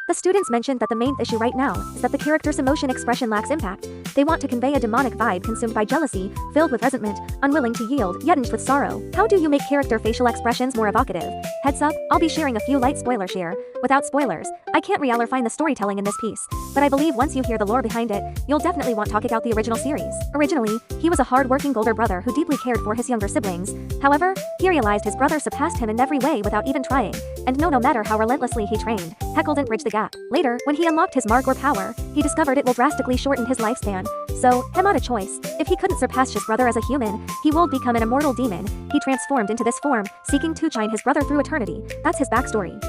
The students mentioned that the main issue right now is that the character's emotion expression lacks impact. They want to convey a demonic vibe consumed by jealousy, filled with resentment, unwilling to yield, yet tinged with sorrow. How do you make character facial expressions more evocative? Heads up, I'll be sharing a few light spoilers here. Without spoilers, I can't really find the storytelling in this piece, but I believe once you hear the lore behind it, you'll definitely want to talk about the original series. Originally, he was a hard-working older brother who deeply cared for his younger siblings. However, he realized his brother surpassed him in every way without even trying, and no matter how relentlessly he trained, Heckle didn't bridge the gap. Later, when he unlocked his mark or power, he discovered it will drastically shorten his lifespan. So, him had a choice. If he couldn't surpass his brother as a human, he would become an immortal demon. He transformed into this form, seeking to join his brother through eternity. That's his backstory.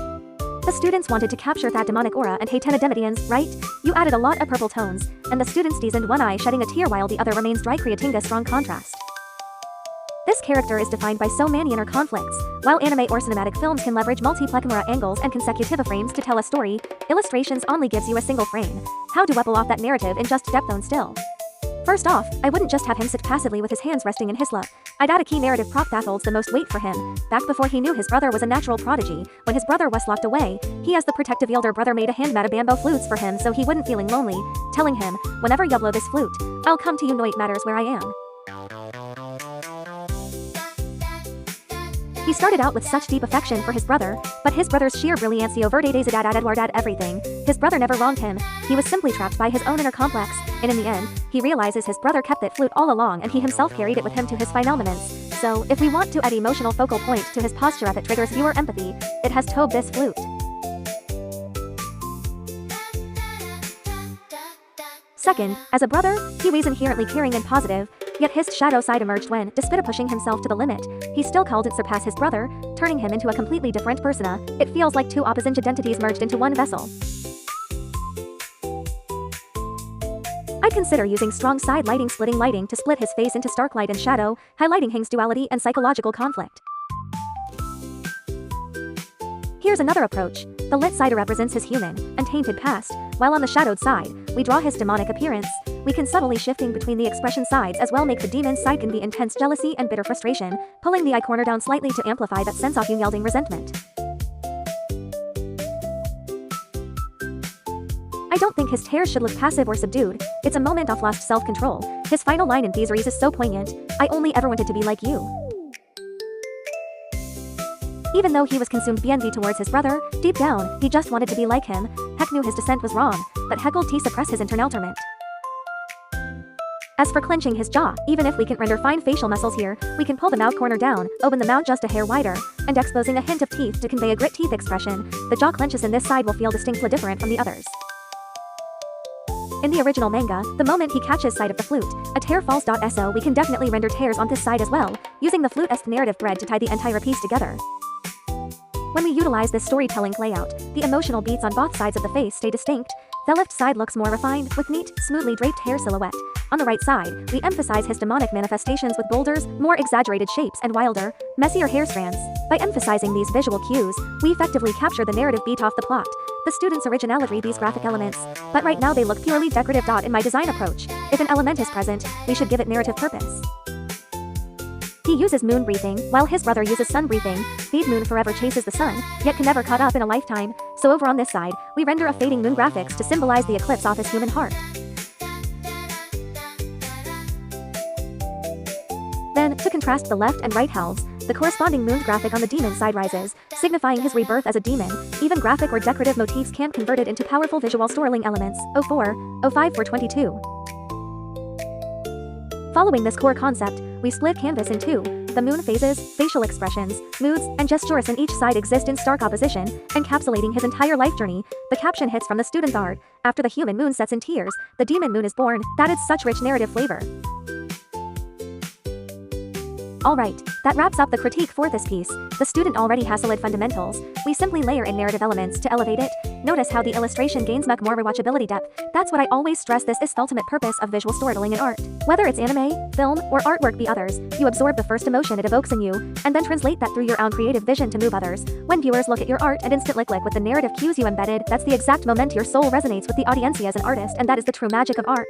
The students wanted to capture that demonic aura and hey Tenedemitians, right? You added a lot of purple tones, and the students seasoned one eye shedding a tear while the other remains dry, creating a strong contrast. This character is defined by so many inner conflicts. While anime or cinematic films can leverage multi-play camera angles and consecutive frames to tell a story, illustrations only gives you a single frame. How to pull off that narrative in just depth on still? First off, I wouldn't just have him sit passively with his hands resting in his lap. I'd add a key narrative prop that holds the most weight for him. Back before he knew his brother was a natural prodigy, when his brother was locked away, he as the protective elder brother made a handmade of bamboo flutes for him so he wouldn't feeling lonely, telling him, whenever you blow this flute, I'll come to you, no it matters where I am. He started out with such deep affection for his brother, but his brother's sheer brilliancy overdated Edward everything. His brother never wronged him, he was simply trapped by his own inner complex, and in the end, he realizes his brother kept that flute all along and he himself carried it with him to his final moments. So, if we want to add emotional focal point to his posture if it triggers viewer empathy, it has to be this flute. Second, as a brother, he was inherently caring and positive, yet his shadow side emerged when, despite pushing himself to the limit, he still couldn't surpass his brother, turning him into a completely different persona. It feels like two opposite identities merged into one vessel. I consider using strong side lighting splitting lighting to split his face into stark light and shadow, highlighting Hing's duality and psychological conflict. Here's another approach. The lit side represents his human, untainted past, while on the shadowed side, we draw his demonic appearance. We can subtly shifting between the expression sides as well make the demon side can be intense jealousy and bitter frustration, pulling the eye corner down slightly to amplify that sense of unyielding resentment. I don't think his tears should look passive or subdued. It's a moment of lost self-control. His final line in Theseries is so poignant. I only ever wanted to be like you. Even though he was consumed by envy towards his brother, deep down, he just wanted to be like him. Heck knew his descent was wrong, but Heckle to suppress his internal torment. As for clenching his jaw, even if we can't render fine facial muscles here, we can pull the mouth corner down, open the mouth just a hair wider, and exposing a hint of teeth to convey a grit teeth expression. The jaw clenches in this side will feel distinctly different from the others. In the original manga, the moment he catches sight of the flute, a tear falls. So we can definitely render tears on this side as well, using the flute-esque narrative thread to tie the entire piece together. When we utilize this storytelling layout, the emotional beats on both sides of the face stay distinct. The left side looks more refined, with neat, smoothly draped hair silhouette. On the right side, we emphasize his demonic manifestations with boulders, more exaggerated shapes and wilder, messier hair strands. By emphasizing these visual cues, we effectively capture the narrative beat off the plot. The students' originality these graphic elements, but right now they look purely decorative. In my design approach, if an element is present, we should give it narrative purpose. He uses moon breathing, while his brother uses sun breathing. Feed moon forever chases the sun, yet can never caught up in a lifetime. So over on this side, we render a fading moon graphics to symbolize the eclipse of his human heart. Then, to contrast the left and right halves, the corresponding moon graphic on the demon side rises, signifying his rebirth as a demon. Even graphic or decorative motifs can convert it into powerful visual storytelling elements. 04, 05 for 22. Following this core concept, we split canvas in two. The moon phases, facial expressions, moods, and gestures in each side exist in stark opposition, encapsulating his entire life journey. The caption hits from the student's art. After the human moon sets in tears, the demon moon is born. That is such rich narrative flavor. Alright, that wraps up the critique for this piece. The student already has solid fundamentals. We simply layer in narrative elements to elevate it. Notice how the illustration gains much more rewatchability depth. That's what I always stress, this is the ultimate purpose of visual storytelling in art. Whether it's anime, film, or artwork be others, you absorb the first emotion it evokes in you, and then translate that through your own creative vision to move others. When viewers look at your art and instantly click with the narrative cues you embedded, that's the exact moment your soul resonates with the audience as an artist, and that is the true magic of art.